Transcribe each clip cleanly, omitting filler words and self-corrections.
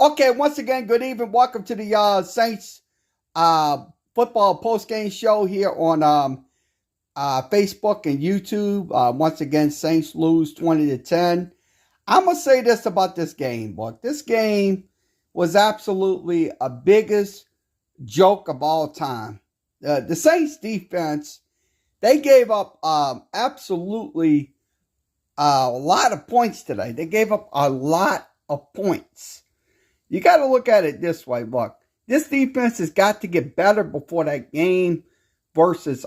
Okay, once again, good evening. Welcome to the Saints football post-game show here on Facebook and YouTube. Once again, Saints lose 20-10. I'm going to say this about this game, but this game was absolutely a biggest joke of all time. The Saints defense, they gave up absolutely a lot of points today. They gave up a lot of points. You got to look at it this way. Look, this defense has got to get better before that game versus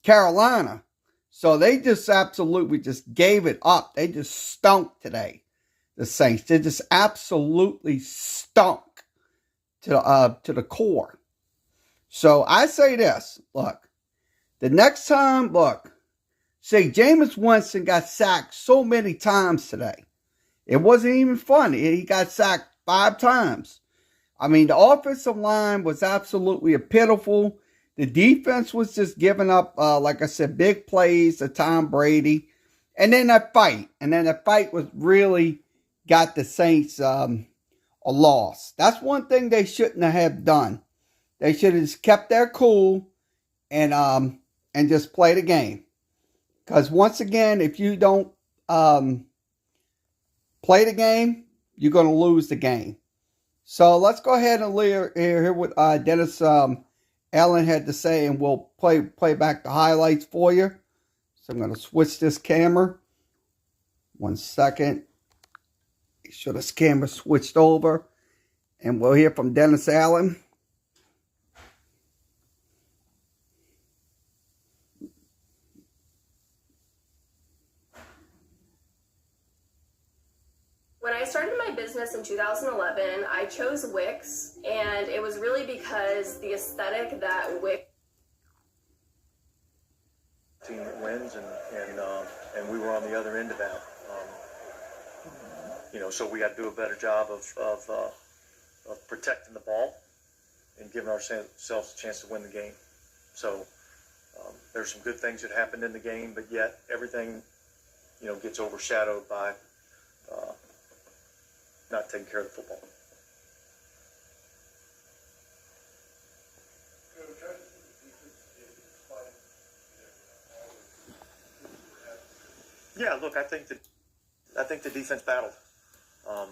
Carolina. So they just absolutely just gave it up. They just stunk today, the Saints. They just absolutely stunk to the core. So I say this, look, the next time, look, say Jameis Winston got sacked so many times today. It wasn't even funny. He got sacked 5 times. I mean, the offensive line was absolutely pitiful. The defense was just giving up, like I said, big plays to Tom Brady. And then that fight. And then that fight was really got the Saints a loss. That's one thing they shouldn't have done. They should have just kept their cool and just play the game. Because once again, if you don't play the game, you're going to lose the game. So let's go ahead and hear what Dennis Allen had to say, and we'll play back the highlights for you. So I'm going to switch this camera. 1 second. Make sure this camera switched over. And we'll hear from Dennis Allen. When I started my business in 2011, I chose Wix, and it was really because the aesthetic that Wix team that wins, and we were on the other end of that. So we got to do a better job of protecting the ball and giving ourselves a chance to win the game. So there's some good things that happened in the game, but yet everything gets overshadowed by not taking care of the football. Yeah, look, I think the defense battled. I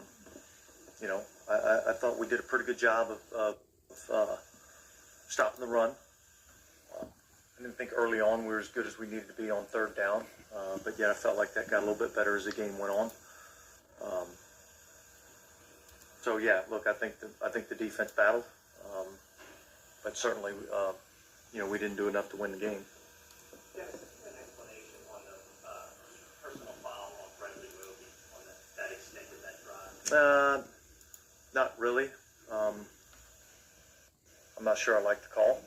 thought we did a pretty good job of stopping the run. I didn't think early on we were as good as we needed to be on third down, but yet I felt like that got a little bit better as the game went on. So yeah, look, I think the defense battled, but certainly, we didn't do enough to win the game. Yes, an explanation on the personal foul on Bradley Wilby on that extent of that drive. Not really. I'm not sure I like the call.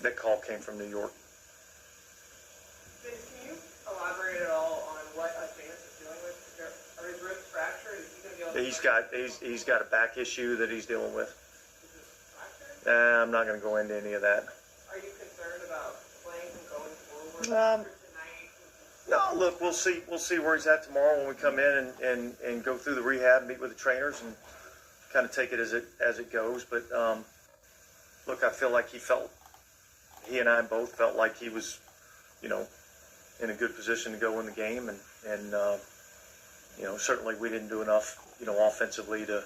That call came from New York. Can you elaborate at all on what Jameis is dealing with? Are his ribs fractured? Is he going to be able to He's got a back issue that he's dealing with. Is this fractured? I'm not going to go into any of that. Are you concerned about playing him going forward for tonight? No, look, we'll see where he's at tomorrow when we come in and go through the rehab, meet with the trainers, and kind of take it as it goes. But look, I feel like he and I both felt like he was, in a good position to go in the game, and certainly we didn't do enough, offensively to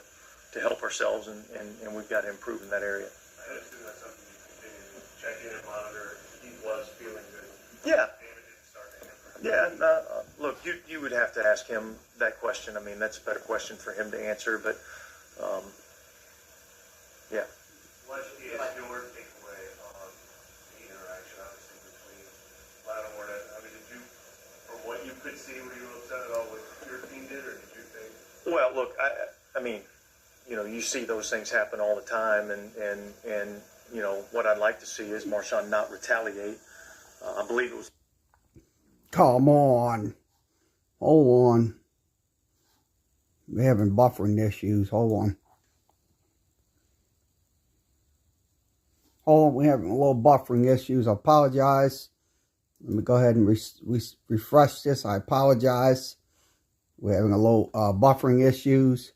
help ourselves, and we've got to improve in that area. I assume that's something you continue to check in and monitor. He was feeling good. Yeah. David didn't start to hamper. Yeah, look, you would have to ask him that question. I mean, that's a better question for him to answer, but yeah. What is your takeaway on the interaction, obviously, between Lattimore and, did you, from what you could see, were you upset at all with what your team did, or did you think? Well, look, I mean, you see those things happen all the time, and what I'd like to see is Marshawn not retaliate. I believe it was. Come on. Hold on. We're having buffering issues. Hold on. Hold on, we're having a little buffering issues. I apologize. Let me go ahead and refresh this. I apologize. We're having a little buffering issues.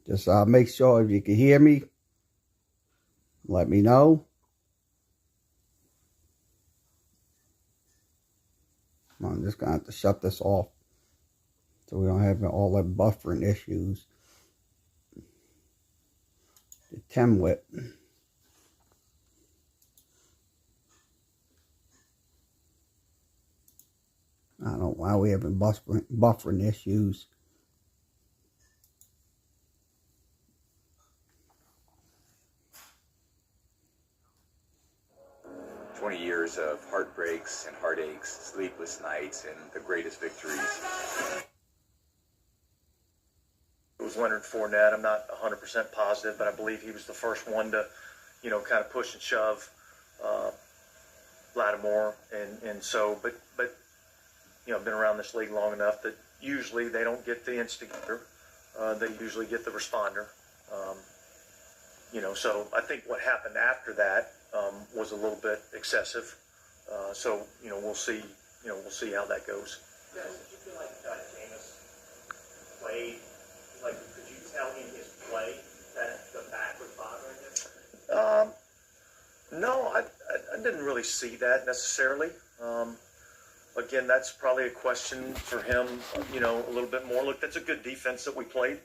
Just make sure if you can hear me, let me know. I'm just going to have to shut this off so we don't have all that buffering issues. The template. I don't know why we're having buffering issues. Years of heartbreaks and heartaches, sleepless nights, and the greatest victories. It was Leonard Fournette. I'm not 100% positive, but I believe he was the first one to, kind of push and shove Lattimore, and so, but I've been around this league long enough that usually they don't get the instigator, they usually get the responder. So I think what happened after that was a little bit excessive. So we'll see. We'll see how that goes. Did you feel like Jameis played? Like, could you tell in his play that the back was bothering him? No, I didn't really see that necessarily. Again, that's probably a question for him. A little bit more. Look, that's a good defense that we played.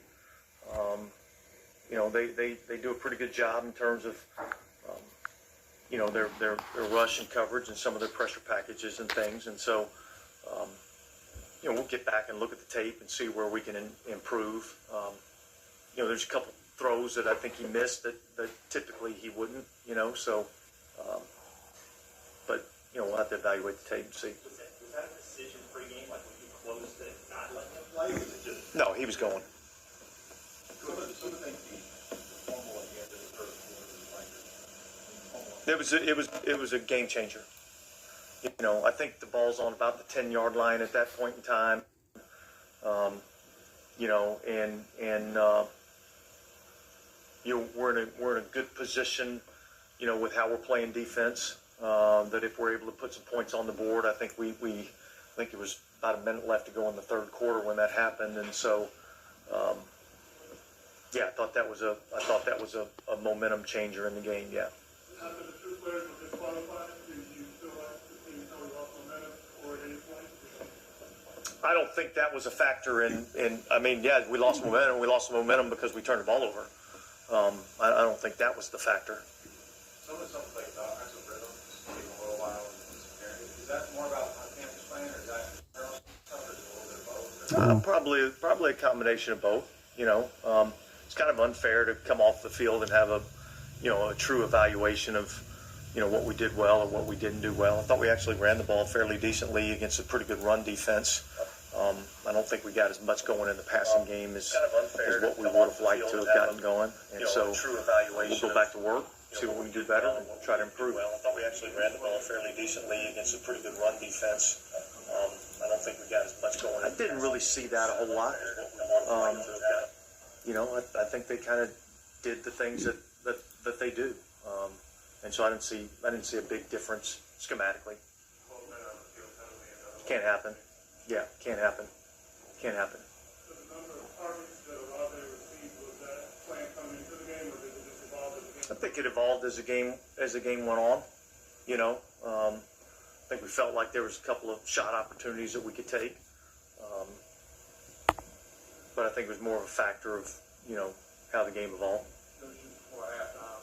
They do a pretty good job in terms of. Their rush and coverage and some of their pressure packages and things. And so, we'll get back and look at the tape and see where we can improve. There's a couple throws that I think he missed that typically he wouldn't, so, but, we'll have to evaluate the tape and see. Was that a decision pregame? Like, when you closed it, not letting him play? Or was it just... No, he was going. It was a game changer. I think the ball's on about the 10-yard line at that point in time. We're in a good position, with how we're playing defense. That if we're able to put some points on the board, I think I think it was about a minute left to go in the third quarter when that happened, and so. I thought that was a momentum changer in the game. Yeah. After the two players were disqualified, did you feel like the team totally lost momentum or at any point? I don't think that was a factor in we lost momentum. We lost momentum because we turned the ball over. I don't think that was the factor. Some of the stuff like the offensive rhythm is taking a little while and disappearing. Is that more about on-campus playing, or is that a little bit of both? Probably a combination of both. It's kind of unfair to come off the field and have a true evaluation of, what we did well or what we didn't do well. I thought we actually ran the ball fairly decently against a pretty good run defense. I don't think we got as much going in the passing game as what we would have liked to have gotten going. And so we'll go back to work, see what we can do better, and try to improve. I thought we actually ran the ball fairly decently against a pretty good run defense. I don't think we got as much going. I didn't really see that a whole lot. I think they kind of did the things that they do, and so I didn't see a big difference schematically. Can't happen. Yeah, can't happen. Can't happen. So the number of targets that Olave received, was that plan coming into the game, or did it just evolve as the game? I think it evolved as the game went on. I think we felt like there was a couple of shot opportunities that we could take, but I think it was more of a factor of how the game evolved. Before halftime,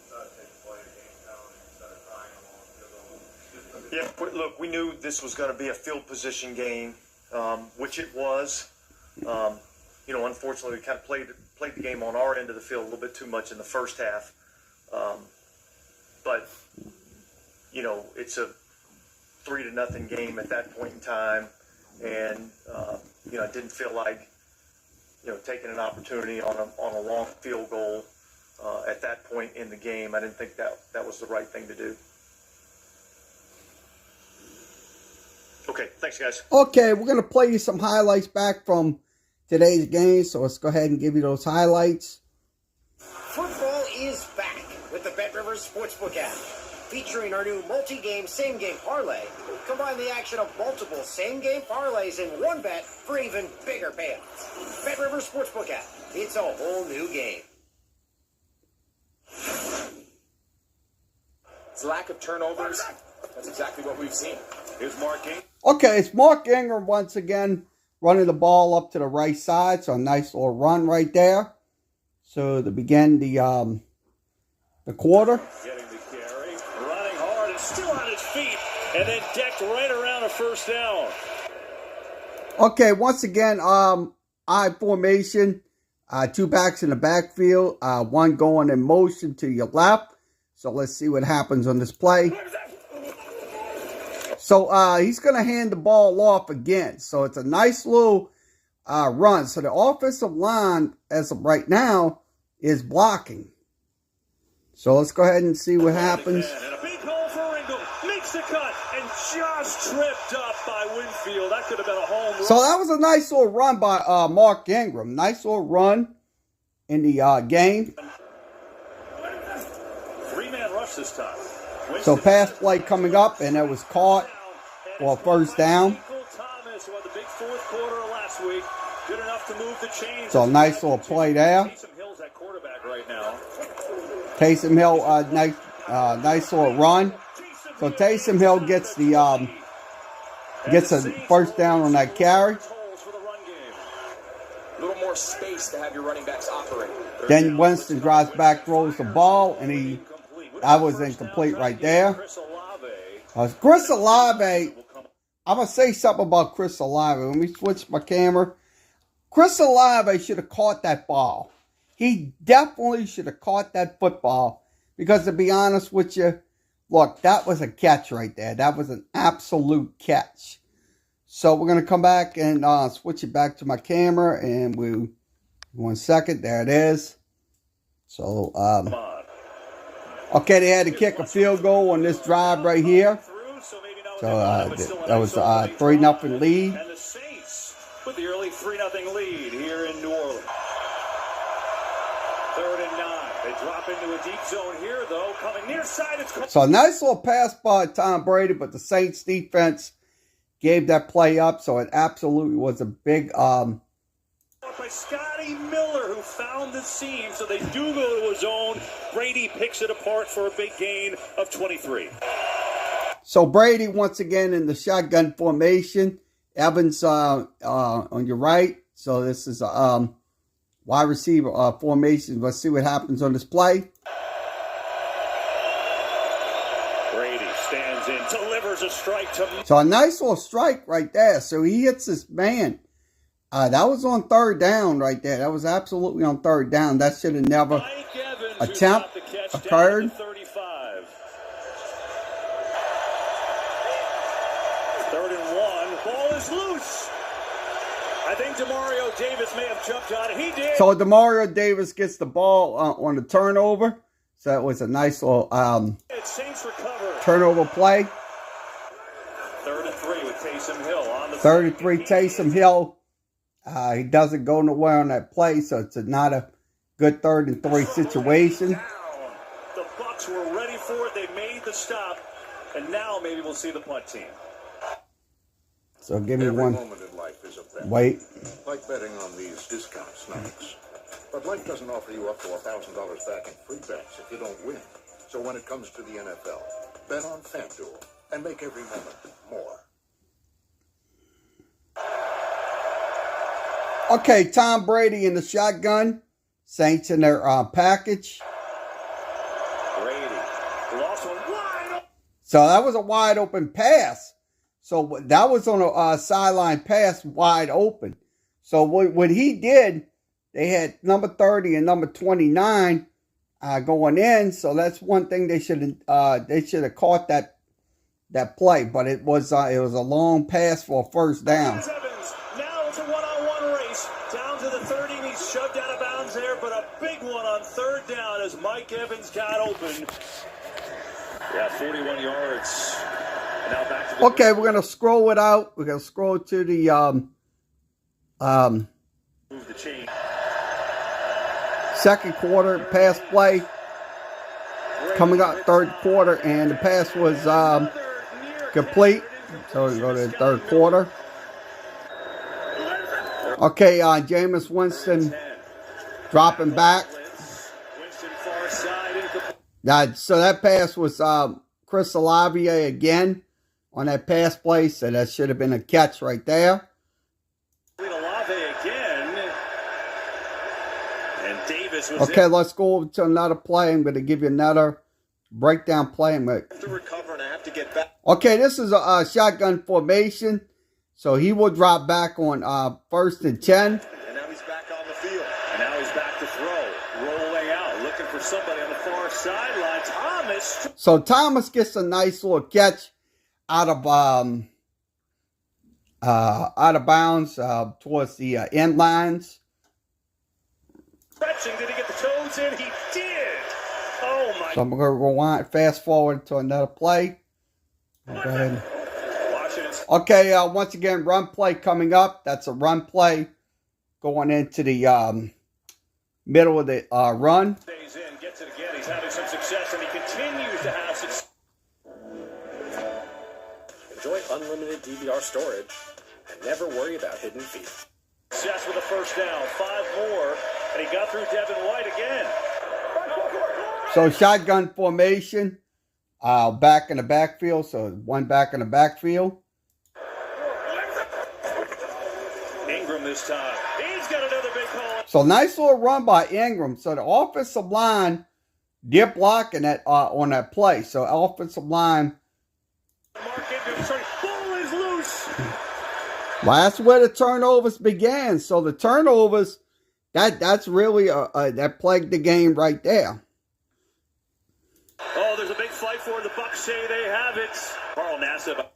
decided to take the play game down instead of trying them on field goal. Yeah, look, we knew this was going to be a field position game, which it was. Unfortunately, we kind of played the game on our end of the field a little bit too much in the first half. But it's a 3-0 game at that point in time, and I didn't feel like taking an opportunity on a long field goal at that point in the game. I didn't think that was the right thing to do. Okay, thanks, guys. Okay, we're going to play you some highlights back from today's game. So let's go ahead and give you those highlights. Football is back with the BetRivers Sportsbook app. Featuring our new multi-game, same-game parlay. Combine the action of multiple same-game parlays in one bet for even bigger payouts. BetRivers Sportsbook app. It's a whole new game. It's lack of turnovers. That's exactly what we've seen. Here's Mark Ingram. Okay, it's Mark Ingram once again running the ball up to the right side. So a nice little run right there. So to begin the quarter. Getting the carry, running hard and still on his feet, and then decked right around a first down. Okay, once again, I formation, 2 backs in the backfield, 1 going in motion to your left. So let's see what happens on this play. So he's going to hand the ball off again. So it's a nice little run. So the offensive line, as of right now, is blocking. So let's go ahead and see what happens. And a big hole for Ingram. Makes the cut and just tripped up by Winfield. That could have been a home run. So that was a nice little run by Mark Ingram. Nice little run in the game. 3-man rush this time. So pass play coming up, and it was caught for a first down. Thomas, who had the big fourth quarter of last week, good enough to move the chains. So a nice little play there. Taysom Hill's at quarterback right now. Taysom Hill, nice little run. So Taysom Hill gets the gets a first down on that carry. A little more space to have your running backs operate. Then Winston drives back, throws the ball, and that was incomplete right there. Chris Olave, I'm going to say something about Chris Olave. Let me switch my camera. Chris Olave should have caught that ball. He definitely should have caught that football. Because to be honest with you, look, that was a catch right there. That was an absolute catch. So we're going to come back and switch it back to my camera. And we, 1 second, there it is. So, okay, they had to kick a field goal on this drive right here. So that was a 3-0 lead. And the Saints with the early 3-0 lead here in New Orleans. 3rd and 9. They drop into a deep zone here, though. Coming near side, it's... So a nice little pass by Tom Brady, but the Saints defense gave that play up. So it absolutely was a big... by Scotty Miller, who found the seam, so they do go to his zone. Brady picks it apart for a big gain of 23. So Brady once again in the shotgun formation. Evans on your right. So this is a wide receiver formation. Let's see what happens on this play. Brady stands in, delivers a strike to... So a nice little strike right there. So he hits this man. That was on 3rd down right there. That was absolutely on 3rd down. That should have never attempt occurred. 35. 3rd and 1. Ball is loose. I think Demario Davis may have jumped on it. He did. So Demario Davis gets the ball on the turnover. So that was a nice little Saints recover. turnover play. 3rd and 3 with Taysom Hill on the 33 Taysom Hill. He doesn't go nowhere on that play, so it's not a good 3rd and 3 situation. The Bucs were ready for it. They made the stop, and now maybe we'll see the punt team. So give me one. Moment in life is a bet. Wait. Like betting on these discount snacks. But life doesn't offer you up to $1,000 back in free bets if you don't win. So when it comes to the NFL, bet on FanDuel and make every moment more. Okay, Tom Brady in the shotgun. Saints in their package. Brady lost one wide. So that was a wide open pass. So that was on a sideline pass wide open. So what he did, they had number 30 and number 29 going in. So that's one thing they should have caught that play. But it was a long pass for a first down. Now it's a one-on-one race down to the 30. And he's shoved out of bounds there, but a big one on 3rd down as Mike Evans got open. Yeah, 41 yards. Now back to the Okay, we're gonna scroll it out. We're gonna scroll to the second quarter pass play. Coming up third quarter, and the pass was complete. So we go to the third quarter. Okay, Jameis Winston dropping back. So that pass was Chris Olave again on that pass play. So that should have been a catch right there. Okay, let's go over to another play. I'm going to give you another breakdown play. Okay, this is a shotgun formation. So he will drop back on 1st and 10. And now he's back on the field. And now he's back to throw. Rolling out. Looking for somebody on the far sideline. Thomas. So Thomas gets a nice little catch out of bounds towards the end lines. Stretching. Did he get the toes in? He did. Oh, my. So I'm going to rewind, fast forward to another play. Go ahead. Okay, once again, run play coming up. That's a run play going into the middle of the run. Stays in, gets it again. He's having some success, and he continues to have success. Enjoy unlimited DVR storage and never worry about hidden fees. Success with a first down, 5 more, and he got through Devin White again. So shotgun formation, back in the backfield. So one back in the backfield. Ingram this time. He's got another big hole. So nice little run by Ingram. So the offensive line did block in that on that play. So offensive line. Mark Ingram, sorry, ball is loose. Well, that's where the turnovers began. So the turnovers, that's really that plagued the game right there. Oh, there's a big fight for it. The Bucs say they have it. Carl Nassib.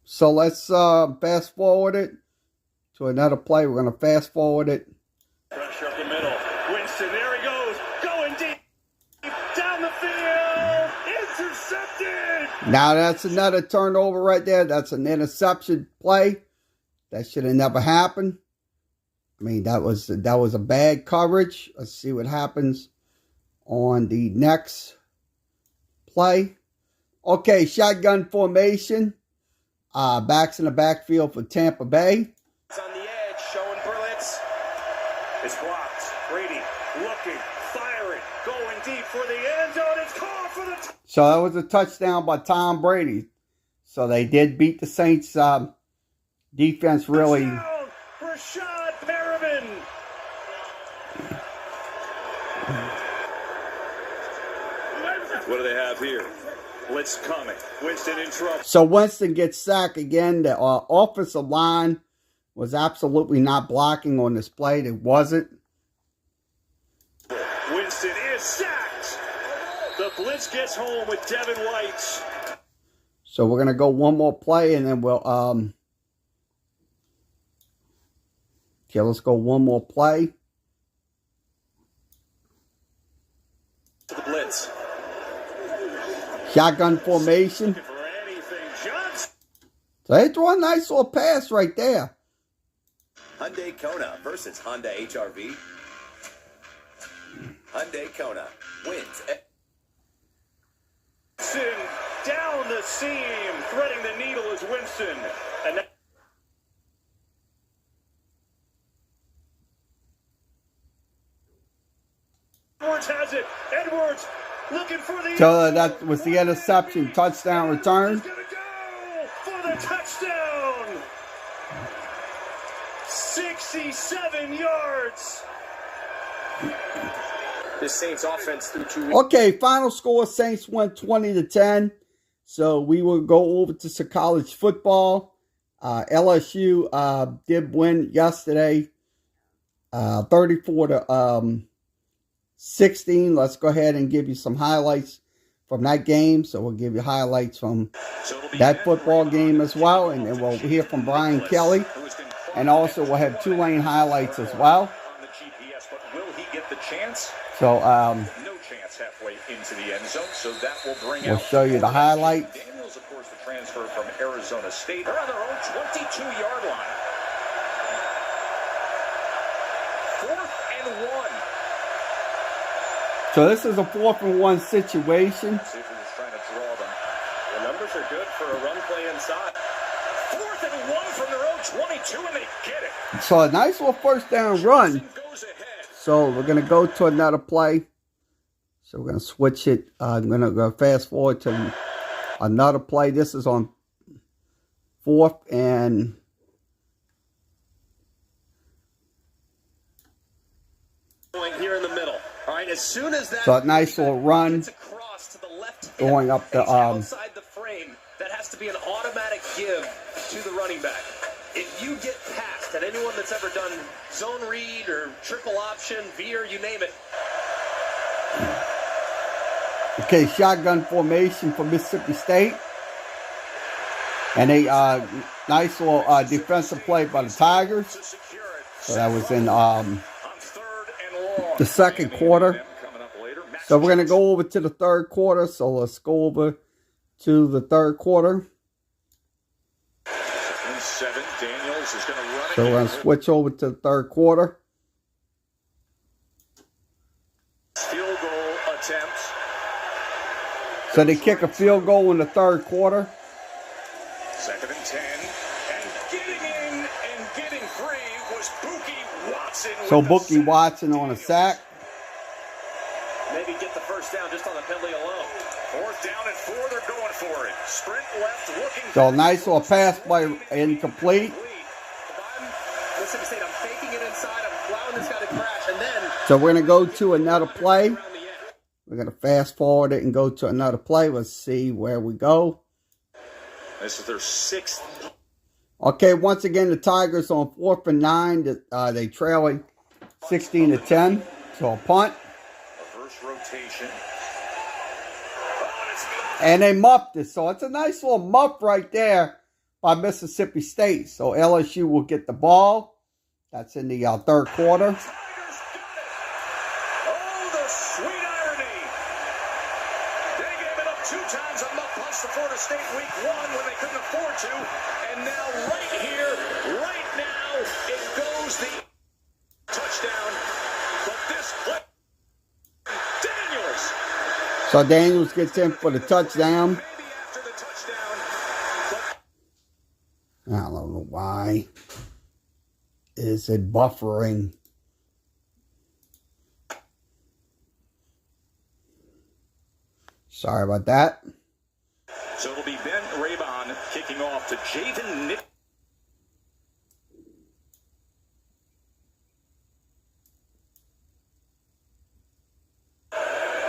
So let's fast forward it to another play. We're going to fast forward it. Pressure up the middle. Winston, there he goes. Going deep. Down the field. Intercepted. Now that's another turnover right there. That's an interception play. That should have never happened. I mean, that was a bad coverage. Let's see what happens on the next play. Okay, shotgun formation. Backs in the backfield for Tampa Bay. It's on the edge, showing Berlitz. It's blocked. Brady looking, firing, going deep for the end zone. It's called for the. So that was a touchdown by Tom Brady. So they did beat the Saints defense really. Rashad Merriman. What do they have here? Blitz coming. Winston in trouble. So Winston gets sacked again. The offensive line was absolutely not blocking on this play. It wasn't. Winston is sacked. The blitz gets home with Devin White. So we're going to go one more play and then we'll okay, let's go one more play. To the blitz. Shotgun formation. So they throw a nice little pass right there. Hyundai Kona versus Honda HR-V. Hyundai Kona wins. Winston down the seam, threading the needle is Winston. And that Edwards has it. Edwards looking for the. So that was the interception, touchdown return. He's gonna go for the touchdown. 67 yards. The Saints offense through 2 weeks. Okay, final score, Saints win 20-10. So we will go over to some college football. LSU did win yesterday, 34-16. Let's go ahead and give you some highlights from that game. So we'll give you highlights from that football game as well. And then we'll hear from Brian Kelly. And also we'll have Tulane highlights as well. Will he get the chance? So No chance halfway into the end zone, so that will bring we'll out show you the highlights. Daniels, of course, the transfer from Arizona State. They're on their own 22-yard line. 4th and 1. So this is a 4th-and-1 situation. See if he's trying to draw them. The numbers are good for a run play inside. 4th and 1 from their own 22, and they get it. So a nice little first down run. Goes ahead. So we're going to go to another play. So we're going to switch it. I'm going to go fast forward to another play. This is on 4th and... Here in the middle. All right, as soon as that So a nice little run gets across to the left going up the outside the frame, that has to be an automatic give to the running back. If you get past, and anyone that's ever done zone read or triple option, veer, you name it. Okay, shotgun formation for Mississippi State. And a nice little defensive play by the Tigers. So that was in the second quarter. So we're going to go over to the third quarter. So let's go over to the third quarter. So we're going to switch over to the third quarter. Field goal attempt. So they kick a field goal in the third quarter. 2nd and 10. And getting in and getting free was Bookie Watson. So Bookie Watson on a sack. Maybe get the first down just on the penalty alone. 4th down and 4, they're going for it. Sprint left, looking. So a nice little pass play incomplete. If I'm Mississippi State, I'm faking it inside. I'm allowing this guy to crash, and then So we're going to go to another play. We're going to fast forward it and go to another play. Let's see where we go. This is their 6th. Okay, once again, the Tigers on 4th and 9. They trailing 16-10. So a punt. Reverse rotation. And they muffed it. So it's a nice little muff right there by Mississippi State. So LSU will get the ball. That's in the third quarter. Oh, the sweet irony. They gave it up 2 times a muff punch to Florida State week 1 when they couldn't afford to. And now right here, right now, it goes the touchdown. But this play, Daniels. So Daniels gets in for the touchdown. Maybe after the touchdown. I don't know why. Is it buffering? Sorry about that. So it'll be Ben Raybon kicking off to Javen Nick.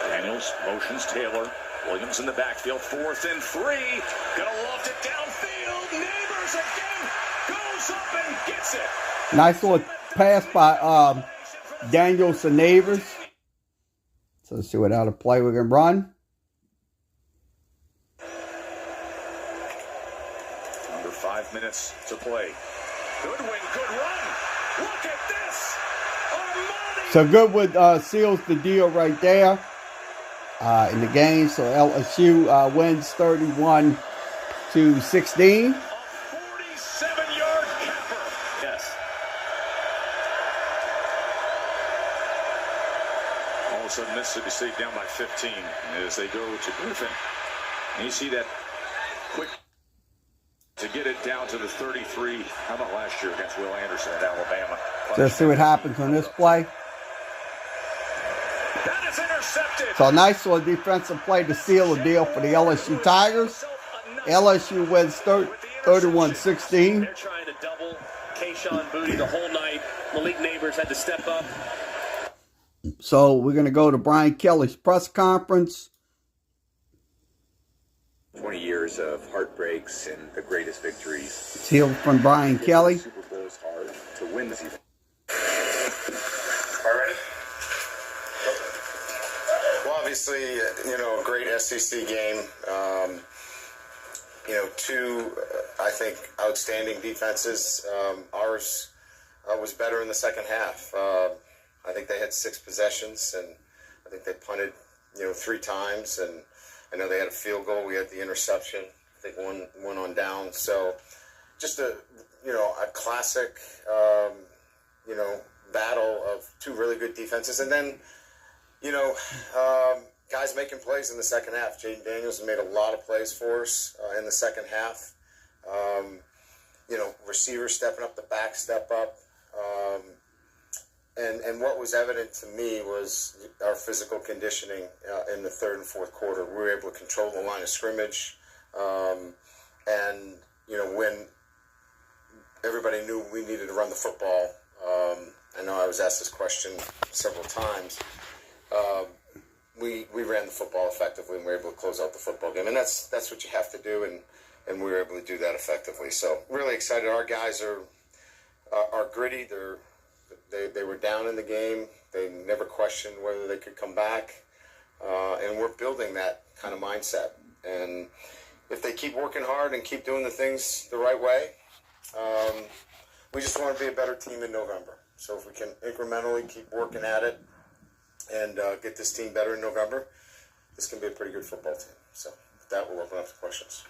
Daniels motions Taylor. Williams in the backfield. 4th and 3. Gonna loft it downfield. Neighbors again. Goes up and gets it. Nice little pass by Daniels to Neighbors. So let's see what other play we can run. Under 5 minutes to play. Goodwin, good run. Look at this. Armani. So Goodwood seals the deal right there in the game. So LSU wins 31-16. 47-yard capper. yes. All of a sudden, Mississippi State down by 15 as they go to Griffin. And you see that quick to get it down to the 33. How about last year against Will Anderson at Alabama? So let's see what happens on this play. That is intercepted. So a nice little defensive play to seal the deal for the LSU Tigers. LSU wins 31-16. They're trying to double Kayshawn Booty the whole night. Malik Neighbors had to step up. So we're going to go to Brian Kelly's press conference. 20 years of heartbreaks and the greatest victories. It's here from Brian Kelly. Super Bowl is hard to win this event. All right. Well, obviously, a great SEC game. Two, I think, outstanding defenses. Ours was better in the second half. I think they had 6 possessions, and I think they punted, 3 times, and I know they had a field goal. We had the interception. I think one on down. So just a classic, battle of 2 really good defenses. And then, Guys making plays in the second half. Jaden Daniels made a lot of plays for us in the second half. Receivers stepping up, the back step up. And what was evident to me was our physical conditioning in the third and fourth quarter. We were able to control the line of scrimmage. When everybody knew we needed to run the football, I know I was asked this question several times. We ran the football effectively, and we were able to close out the football game. And that's what you have to do, and we were able to do that effectively. So really excited. Our guys are gritty. They were down in the game. They never questioned whether they could come back. And we're building that kind of mindset. And if they keep working hard and keep doing the things the right way, we just want to be a better team in November. So if we can incrementally keep working at it and get this team better in November, this can be a pretty good football team. So with that, we'll open up to questions.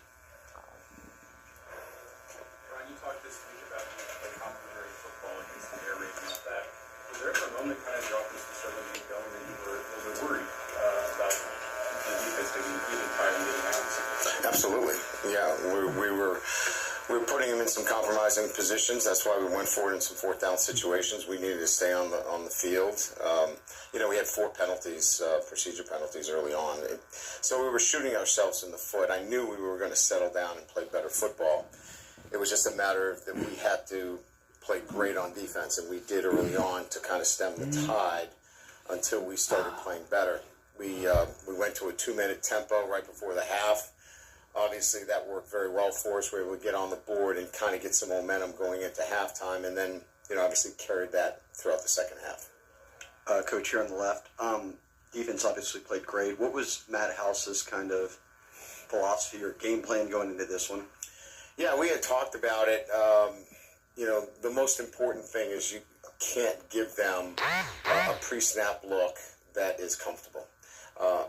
Ryan, you talked this week about the complementary football against the air raid and all that. Was there ever a moment kind of the offense was starting to get going and you were a little bit worried about the defense getting tired and getting out? Absolutely. Yeah, we were putting them in some compromising positions. That's why we went forward in some fourth down situations. We needed to stay on the field. We had 4 penalties, procedure penalties early on. So we were shooting ourselves in the foot. I knew we were going to settle down and play better football. It was just a matter of that we had to play great on defense, and we did early on to kind of stem the tide until we started playing better. We went to a 2-minute tempo right before the half. Obviously, that worked very well for us. We were able to get on the board and kind of get some momentum going into halftime, and then, obviously carried that throughout the second half. Coach, here on the left, defense obviously played great. What was Matt House's kind of philosophy or game plan going into this one? Yeah, we had talked about it. The most important thing is you can't give them a pre-snap look that is comfortable.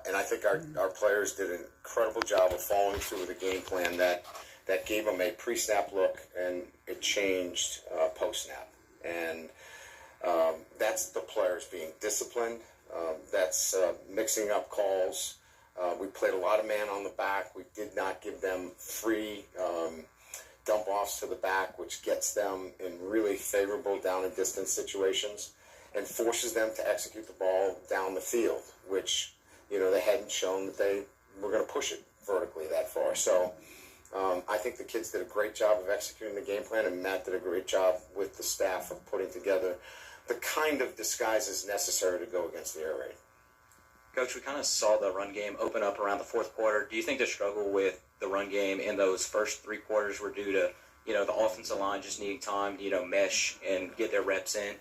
And I think our players did an incredible job of following through with a game plan that gave them a pre-snap look, and it changed post-snap. And that's the players being disciplined. That's mixing up calls. We played a lot of man on the back. We did not give them free dump-offs to the back, which gets them in really favorable down and distance situations and forces them to execute the ball down the field, which they hadn't shown that they were going to push it vertically that far. So I think the kids did a great job of executing the game plan, and Matt did a great job with the staff of putting together the kind of disguises necessary to go against the air raid. Coach, we kind of saw the run game open up around the fourth quarter. Do you think the struggle with the run game in those first 3 quarters were due to, the offensive line just needing time to, mesh and get their reps in?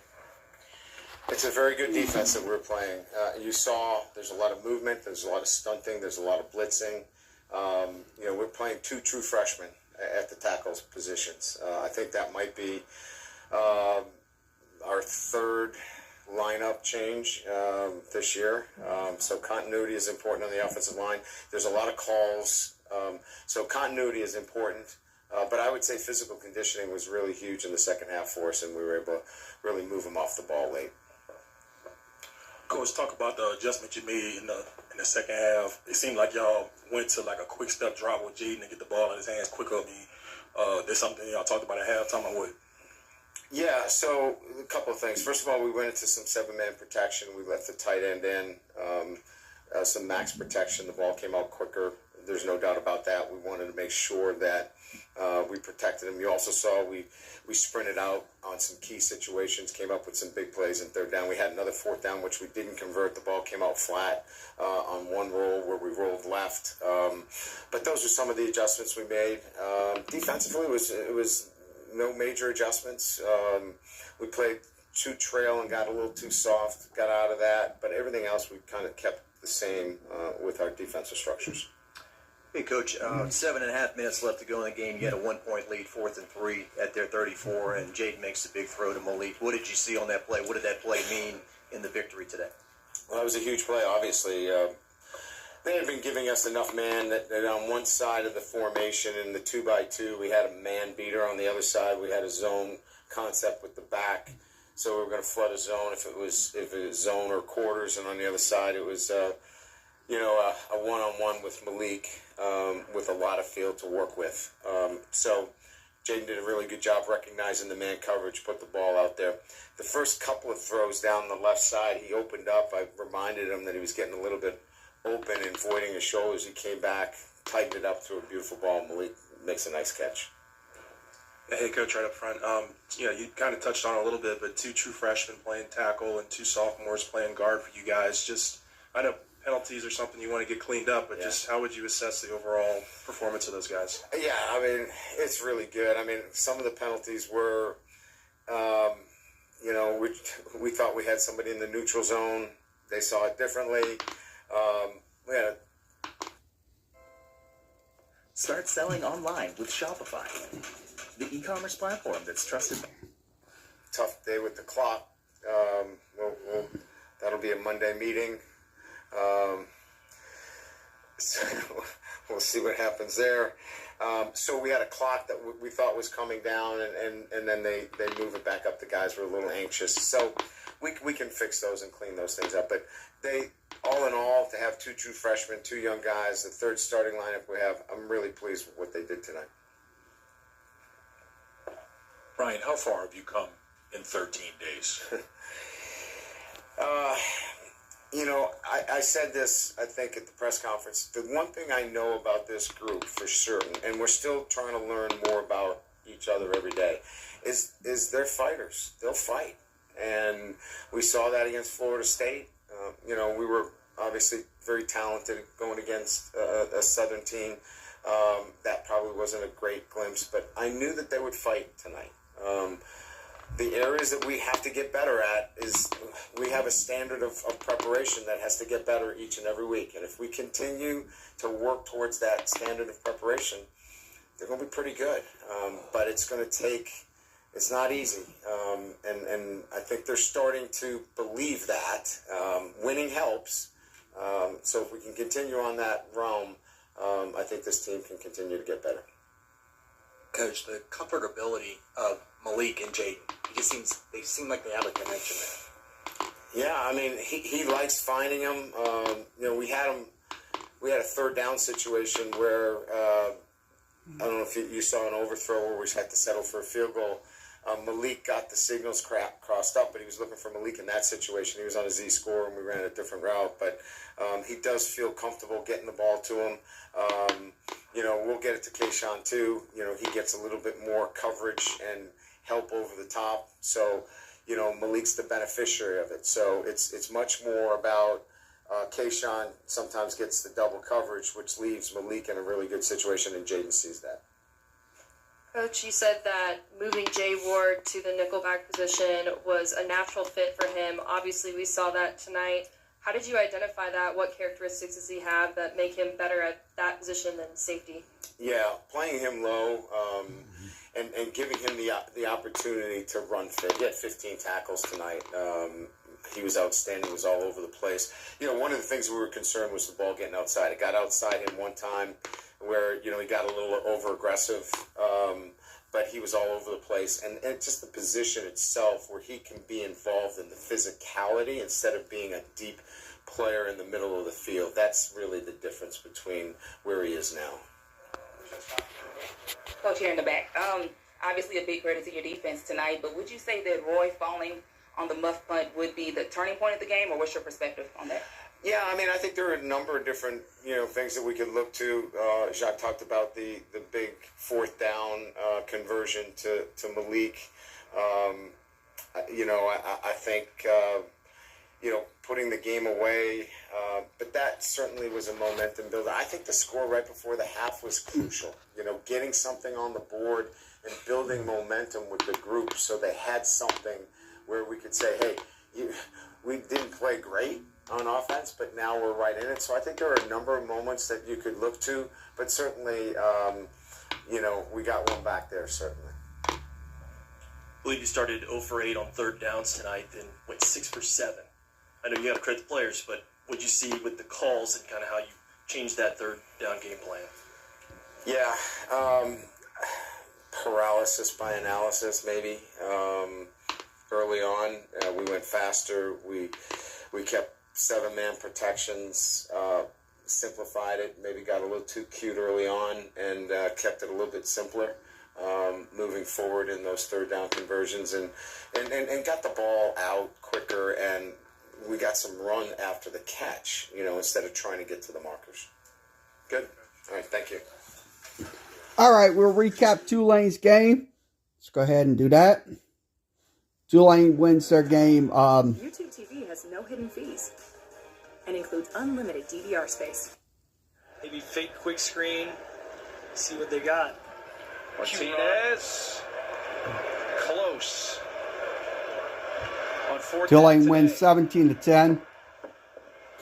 It's a very good defense that we're playing. You saw there's a lot of movement, there's a lot of stunting, there's a lot of blitzing. We're playing 2 true freshmen at the tackles positions. I think that might be our 3rd lineup change this year. So continuity is important on the offensive line. There's a lot of calls. So continuity is important. But I would say physical conditioning was really huge in the second half for us, and we were able to really move them off the ball late. Coach, talk about the adjustment you made in the second half. It seemed like y'all went to like a quick step drop with Jaden and get the ball in his hands quicker. There's something y'all talked about at halftime or what? Yeah, so a couple of things. First of all, we went into some 7-man protection. We left the tight end in, some max protection. The ball came out quicker. There's no doubt about that. We wanted to make sure that we protected him. You also saw we sprinted out on some key situations, came up with some big plays in third down. We had another fourth down, which we didn't convert. The ball came out flat on one roll where we rolled left. But those are some of the adjustments we made. Defensively, it was no major adjustments. We played too trail and got a little too soft, got out of that. But everything else we kind of kept the same with our defensive structures. Hey, Coach, 7.5 minutes left to go in the game. You had a 1-point lead, 4th and 3 at their 34, and Jaden makes a big throw to Malik. What did you see on that play? What did that play mean in the victory today? Well, it was a huge play, obviously. They had been giving us enough man that on one side of the formation in the 2x2, we had a man beater. On the other side, we had a zone concept with the back. So we were going to flood a zone if it was zone or quarters, and on the other side it was a one-on-one with Malik with a lot of field to work with. So Jaden did a really good job recognizing the man coverage, put the ball out there. The first couple of throws down the left side, he opened up. I reminded him that he was getting a little bit open and voiding his shoulders. He came back, tightened it up, threw a beautiful ball. Malik makes a nice catch. Hey, Coach, right up front. You kind of touched on it a little bit, but 2 true freshmen playing tackle and 2 sophomores playing guard for you guys. Just, I know penalties are something you want to get cleaned up, but just how would you assess the overall performance of those guys? Yeah, I mean, it's really good. I mean, some of the penalties were, we thought we had somebody in the neutral zone. They saw it differently. We had Start selling online with Shopify, the e-commerce platform that's trusted. Tough day with the clock. That'll be a Monday meeting. So we'll see what happens there. So we had a clock that we thought was coming down, and then they move it back up. The guys were a little anxious. So we can fix those and clean those things up. But they, all in all, to have 2 true freshmen, 2 young guys, the 3rd starting lineup we have, I'm really pleased with what they did tonight. Brian, how far have you come in 13 days? I said this, I think, at the press conference. The one thing I know about this group for certain, and we're still trying to learn more about each other every day, is they're fighters. They'll fight. And we saw that against Florida State. We were obviously very talented going against a Southern team. That probably wasn't a great glimpse, but I knew that they would fight tonight. The areas that we have to get better at is we have a standard of preparation that has to get better each and every week. And if we continue to work towards that standard of preparation, they're going to be pretty good. But it's going to take, it's not easy. And I think they're starting to believe that. Winning helps. So if we can continue on that realm, I think this team can continue to get better. Coach, the comfortability of Malik and Jaden, they seem like they have a connection there. Yeah, I mean, he likes finding them. We had a 3rd down situation where I don't know if you saw an overthrow where we had to settle for a field goal. Malik got the signals crossed up, but he was looking for Malik in that situation. He was on a Z score, and we ran a different route. But he does feel comfortable getting the ball to him. We'll get it to Kayshawn, too. He gets a little bit more coverage and help over the top. So, Malik's the beneficiary of it. So it's much more about Kayshawn sometimes gets the double coverage, which leaves Malik in a really good situation, and Jaden sees that. Coach, you said that moving Jay Ward to the nickelback position was a natural fit for him. Obviously, we saw that tonight. How did you identify that? What characteristics does he have that make him better at that position than safety? Yeah, playing him low and giving him the opportunity to run fit. He had 15 tackles tonight. He was outstanding. He was all over the place. One of the things we were concerned was the ball getting outside. It got outside him one time where, he got a little over-aggressive, but he was all over the place. And just the position itself where he can be involved in the physicality instead of being a deep player in the middle of the field. That's really the difference between where he is now. Coach, here in the back. Obviously a big credit to your defense tonight, but would you say that Roy falling on the muff punt would be the turning point of the game, or what's your perspective on that? Yeah, I mean, I think there are a number of different, things that we could look to. Jacques talked about the big 4th down conversion to Malik. I think, putting the game away, but that certainly was a momentum builder. I think the score right before the half was crucial. Getting something on the board and building momentum with the group so they had something where we could say, hey, we didn't play great on offense, but now we're right in it. So I think there are a number of moments that you could look to, but certainly, we got one back there, certainly. I believe you started 0 for 8 on 3rd downs tonight, then went 6 for 7. I know you got to credit the players, but what'd you see with the calls and kind of how you changed that 3rd down game plan? Yeah, paralysis by analysis, maybe. early on. We went faster. We kept 7-man protections, simplified it, maybe got a little too cute early on, and kept it a little bit simpler moving forward in those third down conversions, and got the ball out quicker, and we got some run after the catch, instead of trying to get to the markers. Good. All right, thank you. All right, we'll recap Tulane's game. Let's go ahead and do that. Tulane wins their game. YouTube TV has no hidden fees and includes unlimited DVR space. Maybe fake quick screen. See what they got. Martinez. Close. On fourth Tulane down wins today. 17-10.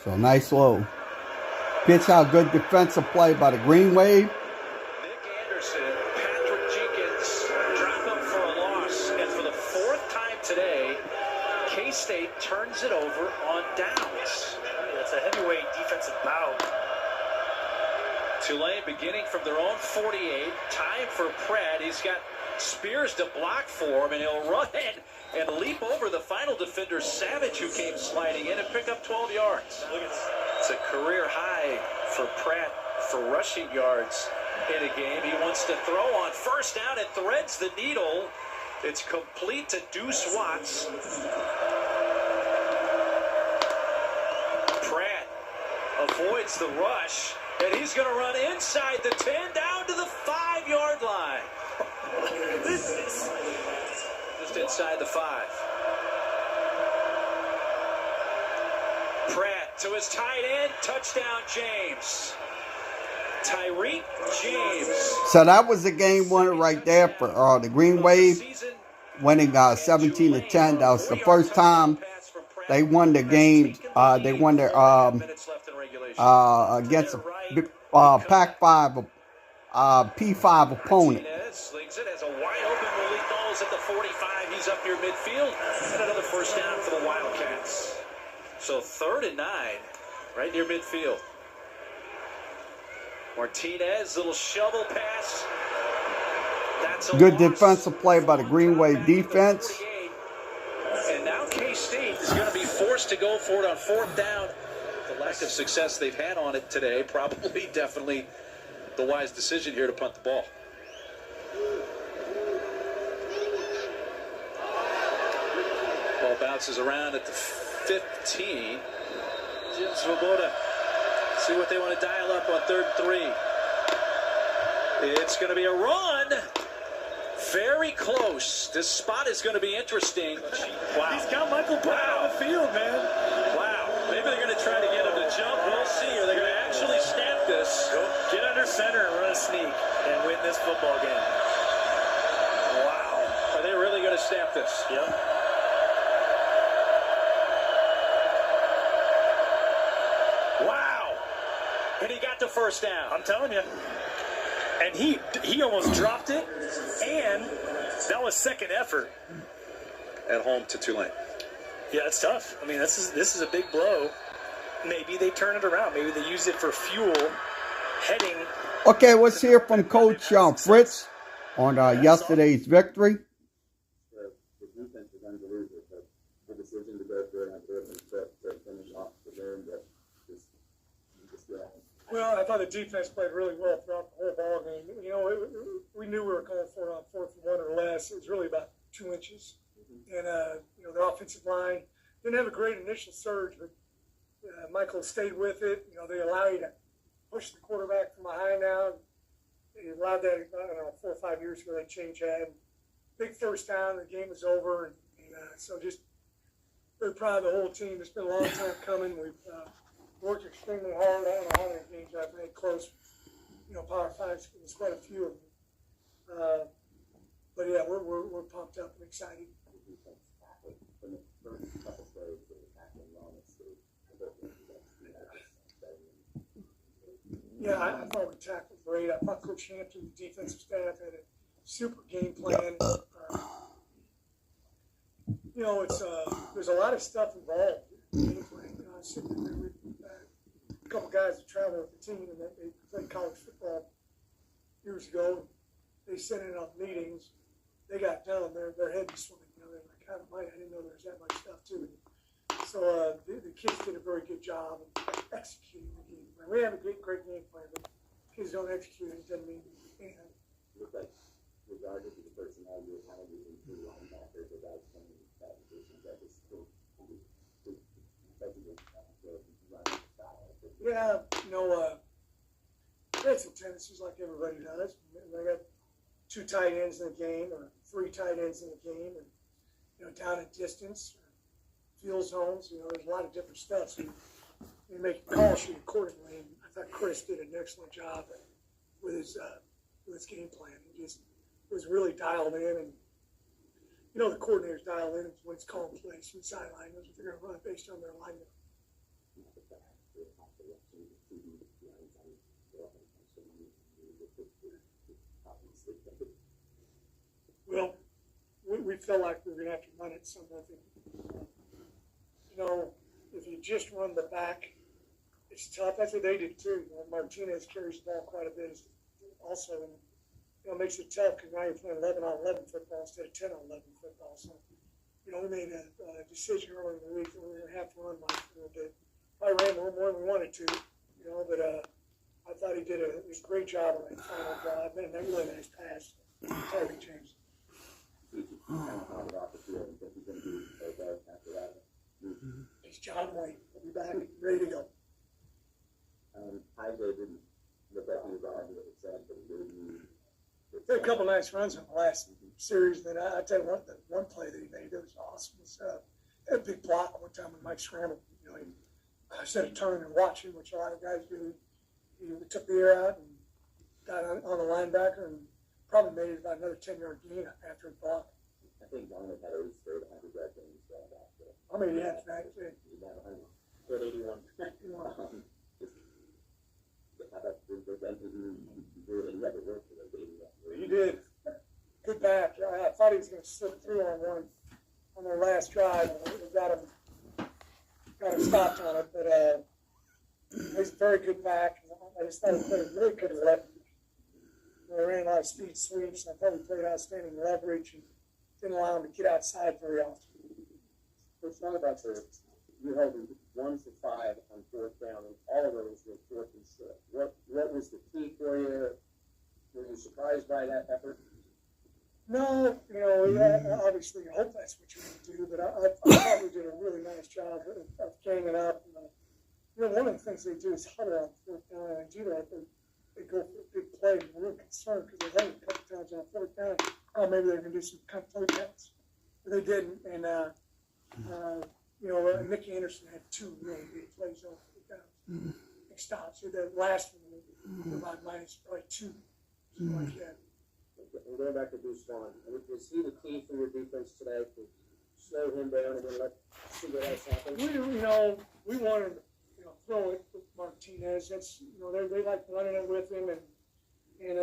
So nice low. Pitch out good defensive play by the Green Wave. Nick Anderson, Patrick Jenkins drop up for a loss. And for the fourth time today, K-State turns it over on downs. It's a heavyweight defensive bout. Tulane beginning from their own 48. Time for Pratt. He's got Spears to block for him, and he'll run and leap over the final defender, Savage, who came sliding in and pick up 12 yards. Look at this. It's a career high for Pratt for rushing yards in a game. He wants to throw on first down and threads the needle. It's complete to Deuce Watts. Pratt avoids the rush, and he's going to run inside the 10 down to the 5-yard line. Just inside the 5. Pratt to his tight end, touchdown James. Tyreek James. So that was the game winner right there for the Green Wave, winning 17-10. That was the first time they won the game. They won their against a Pac-5, P5 opponent. Slings it as a wide open Malik Knowles at the 45. He's up near midfield, and another first down for the Wildcats. So 3rd and 9, right near midfield. Martinez, little shovel pass. That's a Good loss. defensive play by the Green Wave defense. And now K-State is going to be forced to go for it on 4th down. The lack of success they've had on it today, probably, definitely the wise decision here to punt the ball. Ball bounces around at the 15. Jim Svoboda. See what they want to dial up on 3rd and 3. It's going to be a run. Very close. This spot is going to be interesting. Wow. He's got Michael Pratt on the field, man. Wow. Maybe they're going to try to get him to jump. We'll see. Or they're going to actually snap this. Get under center and run a sneak and win this football game. Wow. Are they really going to snap this? Yep. Wow. And he got the first down. I'm telling you. And he almost dropped it, and that was second effort. At home to Tulane. Yeah, it's tough. I mean, this is a big blow. Maybe they turn it around. Maybe they use it for fuel heading. Okay, let's hear from Coach Fritz on yesterday's victory. The defense is unbelievable, but the decision to go for it on 3rd and 5th to finish off the game, that just Well, I thought the defense played really well throughout the whole ball game. We knew we were going for it on 4th and 1 or less. It was really about 2 inches. And, the offensive line didn't have a great initial surge, but Michael stayed with it. They allow you to push the quarterback from behind now. They allowed that, 4 or 5 years ago, they changed that. Big first down, the game was over. And so just very proud of the whole team. It's been a long time coming. We've worked extremely hard. I don't know how many games I've made close. Power 5, there's quite a few of them. But yeah, we're pumped up and excited. Yeah, I thought we tackled great. I thought Coach Hampton, the defensive staff, had a super game plan. There's a lot of stuff involved in the game plan. I was sitting there with a couple guys that travel with the team, and they played college football years ago. They sent in on meetings. They got done. Their head was swimming. they're like, kind of money. I didn't know there was that much stuff to it. So the kids did a very good job of executing the game plan. We have a great game plan, but kids don't execute it. It doesn't mean anything. Looks like, regardless of the personality of how you do linebackers or guys playing that position, that is still yeah, they had some tendencies like everybody does. They got 2 tight ends in the game or 3 tight ends in the game, and down in distance, or field zones. There's a lot of different stuff. So you make a call sheet accordingly. And I thought Chris did an excellent job with his game plan. He just was really dialed in, and the coordinators dial in when it's calling plays from the sideline. Knows what they're going to run based on their alignment. Well, we felt like we were going to have to run it somewhat. If you just run the back, it's tough. That's what they did too. Martinez carries the ball quite a bit also. And, it makes it tough because now you're playing 11-on-11 football instead of 10-on-11 football. So, we made a decision earlier in the week that we were going to have to run like a little bit. Probably ran a little more than we wanted to, but I thought he did a great job on that final drive. And that really nice pass. Target James. It's John White. He'll be back, ready to go. Tiger didn't look like he was on the side, but he did. He had a couple nice runs in the last series. Then I tell you what, the one play that he made that was awesome. Was had a big block one time when Mike scrambled. Instead of turning and watching, which a lot of guys do, he took the air out and got on the linebacker and probably made it about another 10-yard gain after he blocked. I think Garner had already scored 100 yards in his back. How many he had tonight? He got 100. He had 81. He did. Good back. I thought he was going to slip through on their last drive. We got him stopped on it, but he's a very good back. I just thought he played really good leverage. They ran a lot of speed sweeps, and I thought he played outstanding leverage and didn't allow him to get outside very often. It's not about you held 1 for 5 on 4th down, and all of those were 4th and short. What was the key for you? Were you surprised by that effort? No, obviously you hope that's what you're going to do, but I thought we did a really nice job of ganging up. One of the things they do is huddle on 4th down, and they do that. They go for a big play, and we're concerned because they had a couple times on 4th down. Oh, maybe they're going to do some kind of play counts. But they didn't, and Mickey Anderson had 2 really big plays on 4th down. Big stops. So the last one, about minus probably 2, something like that. And going back to Bruce Vaughn, was he the key for your defense today to slow him down and then see what else happens? We wanted to throw it with Martinez. That's they like running it with him, and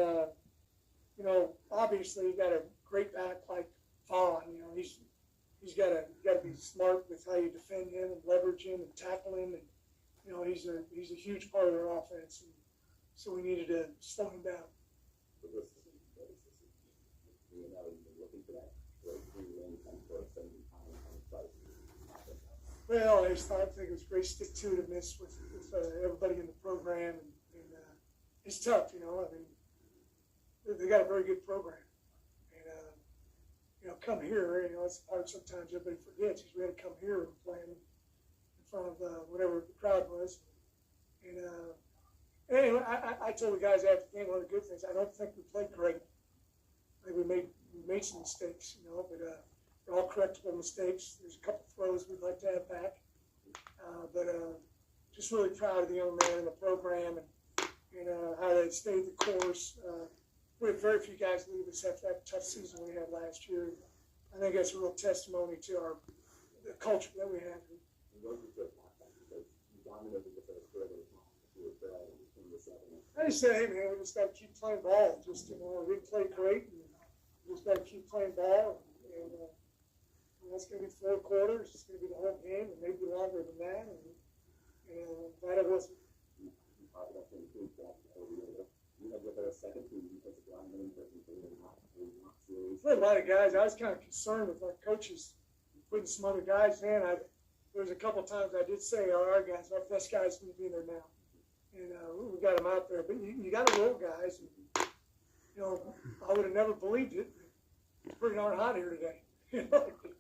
obviously you got a great back like Vaughn. He's got to be smart with how you defend him and leverage him and tackle him, and he's a huge part of their offense. And so we needed to slow him down. Well, I think it was a great stick-to-itiveness with everybody in the program, and it's tough, they got a very good program, and come here, it's the part sometimes everybody forgets, is we had to come here and play in front of whatever the crowd was, and anyway, I told the guys after the game, one of the good things, I don't think we played great. I think we made some mistakes, but they're all correctable mistakes. There's a couple throws we'd like to have back, but just really proud of the young man in the program and how they stayed the course. We have very few guys leave us after that tough season we had last year. I think that's a real testimony to the culture that we have. I just said, hey man, we just got to keep playing ball. We played great, and we just got to keep playing ball. And that's going to be 4 quarters. It's going to be the whole game, and maybe longer than that. And glad it wasn't. For a lot of guys, I was kind of concerned with our coaches putting some other guys in. There was a couple times I did say, our guys, our best guys going to be in there now. And we got them out there. But you got to roll guys. And, I would have never believed it. It's pretty darn hot here today. It's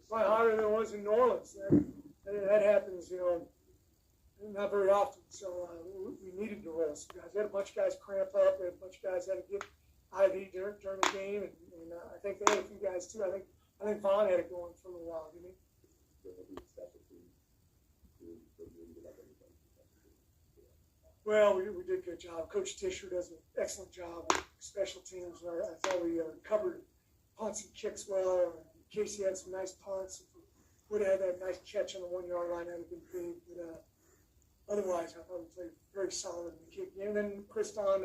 probably hotter than it was in New Orleans. That happens, not very often. So we needed to roll some guys. We had a bunch of guys cramp up. We had a bunch of guys had to get IV during the game. And I think they had a few guys, too. I think Vaughn had it going for a little while, didn't he? Well, we did a good job. Coach Tischer does an excellent job with special teams. I thought we covered punts and kicks well. Casey had some nice punts. Would have had that nice catch on the 1 yard line. That would have been big. But otherwise, I thought we played very solid in the kick game. And then Kriston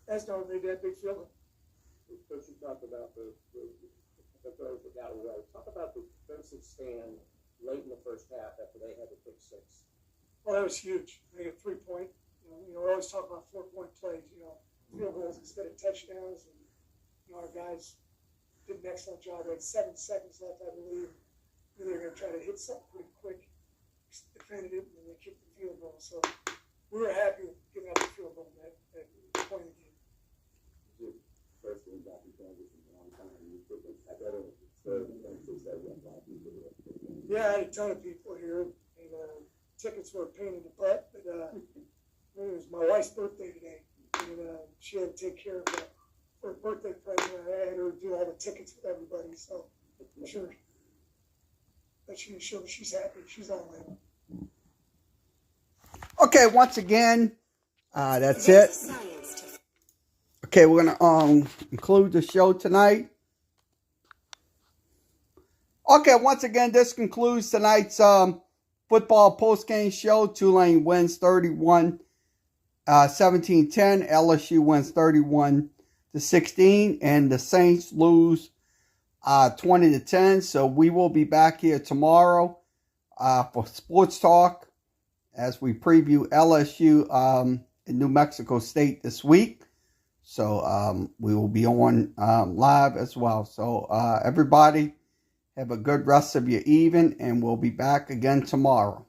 Esdon made that big field. Coach, you talked about the throws that got away. Talk about the defensive stand late in the first half after they had the pick six. Well, that was huge. They had 3 point. We always talk about 4 point plays. Field goals instead of touchdowns. And our guys did an excellent job. They had 7 seconds left, I believe. They were going to try to hit something pretty quick. Defended it, and then they kicked the field goal. So we were happy with giving up the field goal at that point in the game. First thing back in transition a long time. Yeah, I had a ton of people here, and tickets were a pain in the butt, but it was my wife's birthday today, and she had to take care of that for her birthday present. I had her do all the tickets with everybody, so I'm sure that she's happy. She's all in. Okay, once again, that's it. Okay, we're going to conclude the show tonight. Okay, once again, this concludes tonight's football postgame show. Tulane wins 17-10. LSU wins 31-16. And the Saints lose 20-10. So we will be back here tomorrow for Sports Talk as we preview LSU in New Mexico State this week. So we will be on live as well. So everybody, have a good rest of your evening, and we'll be back again tomorrow.